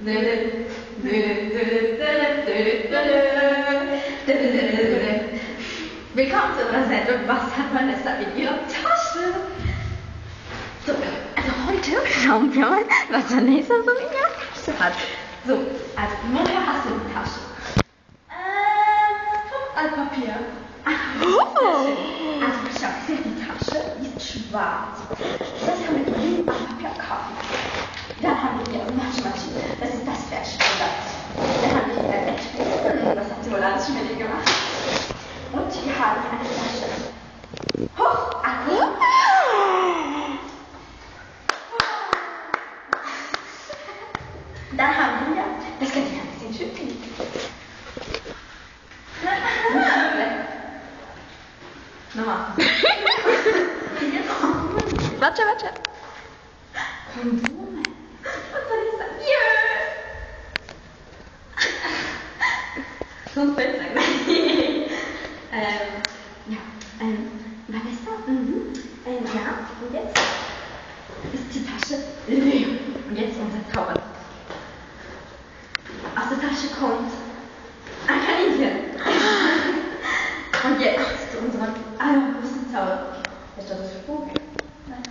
Willkommen zu unserer Sendung Was hat Vanessa in ihrer Tasche? So, also heute schauen wir mal, was Vanessa so in ihrer Tasche hat. So, also woher hast du die Tasche? Vom Altpapier. Also schau, sie hat die Tasche, die ist schwarz. Das haben wir in dem Altpapier gekauft. Dann haben wir hier Waschmaschine, das ist das Wäschspender. Dann haben wir hier Bettspiegel, das hat sie wohl alles mit ihr gemacht. Und hier haben wir eine Flasche. Hoch, Akku. Dann haben wir, das kann ich ein bisschen schütteln. Nochmal. Warte. Kondome. Was soll ich sagen? Sonst fällt es gleich. Vanessa? Ja, und jetzt ist die Tasche leer. Und jetzt unser Zauber. Aus der Tasche kommt ein Kaninchen. Und jetzt zu unserem allergrößten Zauber. Ist das für Vogel? Nein.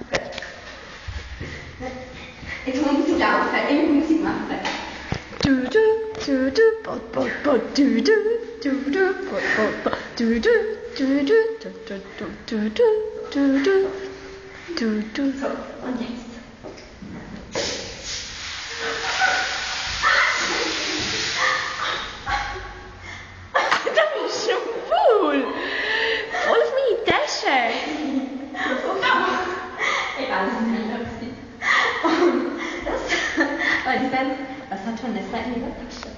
Gut. Jetzt muss Musik laufen, irgendwie Musik machen. So, und jetzt. Das ist schwul! Wo ist meine Tasche? Egal, das ist nicht lustig. Und das war die Sendung, was hat Vanessa in ihrer Tasche?